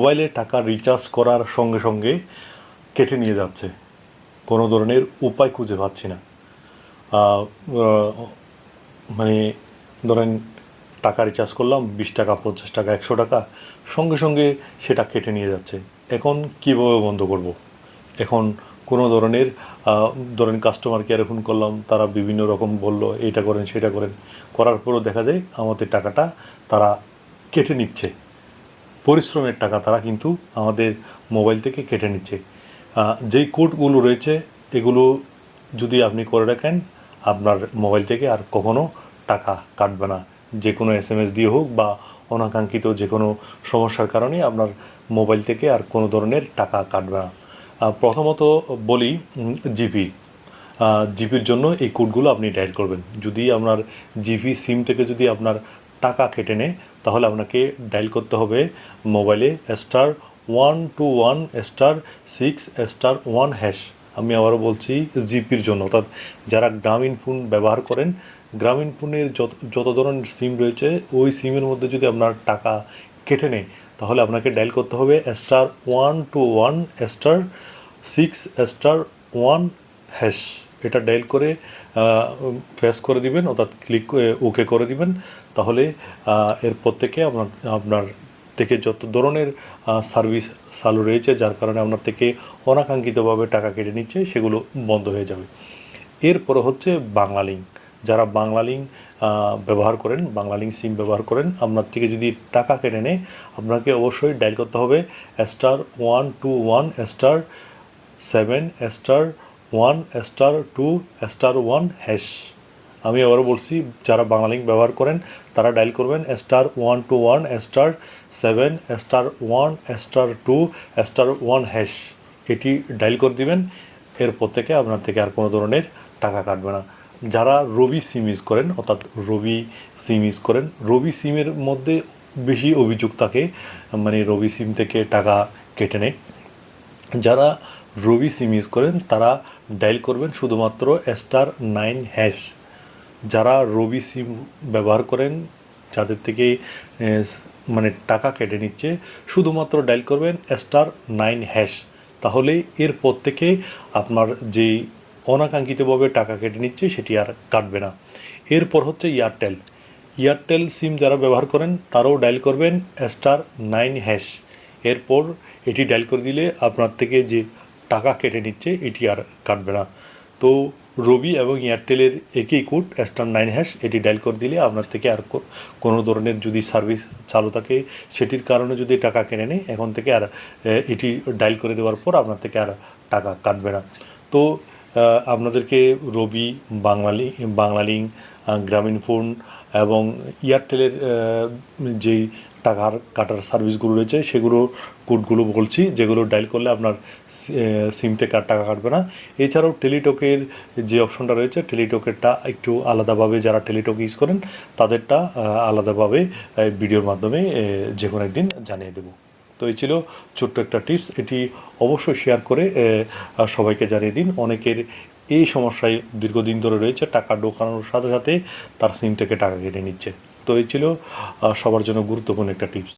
মোবাইলে টাকা রিচার্জ করার সঙ্গে সঙ্গে কেটে নিয়ে যাচ্ছে, কোনো ধরনের উপায় খুঁজে পাচ্ছি না। মানে ধরেন টাকা রিচার্জ করলাম 20 টাকা, 50 টাকা, 100 টাকা, সঙ্গে সঙ্গে সেটা কেটে নিয়ে যাচ্ছে। এখন কীভাবে বন্ধ করব? এখন কোনো ধরনের ধরেন কাস্টমার কেয়ারে ফোন করলাম, তারা বিভিন্ন রকম বলল এইটা করেন সেটা করেন, করার পরও দেখা যায় আমাদের টাকাটা তারা কেটে নিচ্ছে। পরিশ্রমের টাকা তারা কিন্তু আমাদের মোবাইল থেকে কেটে নিচ্ছে। যেই কোডগুলো রয়েছে এগুলো যদি আপনি করে রাখেন, আপনার মোবাইল থেকে আর কখনো টাকা কাটবে না। যে কোনো SMS দিয়ে হোক বা অনাকাঙ্ক্ষিত যে কোনো সমস্যার কারণে আপনার মোবাইল থেকে আর কোনো ধরনের টাকা কাটবে না। প্রথমত বলি জিপির জন্য এই কোডগুলো আপনি ডায়াল করবেন। যদি আপনার জিপি সিম থেকে যদি আপনার টাকা কেটে নেয়, তাহলে আপনাকে ডায়াল করতে হবে মোবাইলে *121*6*1#। আমি আবারও বলছি, জিপির জন্য, অর্থাৎ যারা গ্রামীণ ফোন ব্যবহার করেন, গ্রামীণ ফোনের যত ধরনের সিম রয়েছে, ওই সিমের মধ্যে যদি আপনার টাকা কেটে নেয়, তাহলে আপনাকে ডায়াল করতে হবে *121*6*1#। এটা ডায়াল করে প্রেস করে দিবেন, অর্থাৎ ক্লিক ওকে করে দিবেন। তাহলে এরপর থেকে আপনার থেকে যত ধরনের সার্ভিস চালু রয়েছে, যার কারণে আপনার থেকে অনাকাঙ্ক্ষিতভাবে টাকা কেটে নিচ্ছে, সেগুলো বন্ধ হয়ে যাবে। এরপরে হচ্ছে বাংলালিংক। যারা বাংলালিংক ব্যবহার করেন, বাংলালিংক সিম ব্যবহার করেন, আপনার থেকে যদি টাকা কেটে নেয়, আপনাকে অবশ্যই ডায়াল করতে হবে *121*7*1*2*1#। আমি আবারও বলছি, যারা বাংলালিংক ব্যবহার করেন তারা ডায়াল করবেন *121*7*1*2*1#। এটি ডায়াল করে দিবেন। এরপর থেকে আপনার থেকে আর কোনো ধরনের টাকা কাটবে না। যারা রবি সিম ইউজ করেন, অর্থাৎ রবি সিম ইউজ করেন, রবি সিমের মধ্যে বেশি অভিযোগ থাকে, মানে রবি সিম থেকে টাকা কেটে নেয়। যারা রবি সিম ইউজ করেন তারা ডায়াল করবেন শুধুমাত্র *9#। যারা রবি সিম ব্যবহার করেন, যাদের থেকে মানে টাকা কেটে নিচ্ছে, শুধুমাত্র ডায়াল করবেন *9#। তাহলে এরপর থেকে আপনার যেই অনাকাঙ্ক্ষিতভাবে টাকা কেটে নিচ্ছে সেটি আর কাটবে না। এরপর হচ্ছে এয়ারটেল সিম যারা ব্যবহার করেন তারাও ডায়াল করবেন *9#। এরপর এটি ডায়াল করে দিলে আপনার থেকে যে টাকা কেটে নিচ্ছে এটি আর কাটবে না। তো রবি এবং এয়ারটেলের একই কোড *9#। এটি ডায়াল করে দিলে আপনার থেকে আর কোনো ধরনের যদি সার্ভিস চালু থাকে, সেটির কারণে যদি টাকা কেটে নেয়, এখন থেকে আর এটি ডায়াল করে দেওয়ার পর আপনার থেকে আর টাকা কাটবে না। তো আপনাদেরকে রবি, বাংলালিংক, গ্রামীণ ফোন এবং এয়ারটেলের যেই টাকার কাটার সার্ভিসগুলো রয়েছে সেগুলো কোডগুলো বলছি, যেগুলো ডায়াল করলে আপনার সিম থেকে আর টাকা কাটবে না। এছাড়াও টেলিটকের যে অপশনটা রয়েছে, টেলিটকেরটা একটু আলাদাভাবে, যারা টেলিটক ইউজ করেন তাদেরটা আলাদাভাবে ভিডিওর মাধ্যমে যে কোনো একদিন জানিয়ে দেব। তো এই ছিল ছোট্ট একটা টিপস। এটি অবশ্যই শেয়ার করে সবাইকে জানিয়ে দিন। অনেকের এই সমস্যায় দীর্ঘদিন ধরে রয়েছে, টাকা ঢোকানোর সাথে সাথে তার সিম থেকে টাকা কেটে নিচ্ছে। তো এই ছিল সবার জন্য গুরুত্বপূর্ণ একটা টিপস।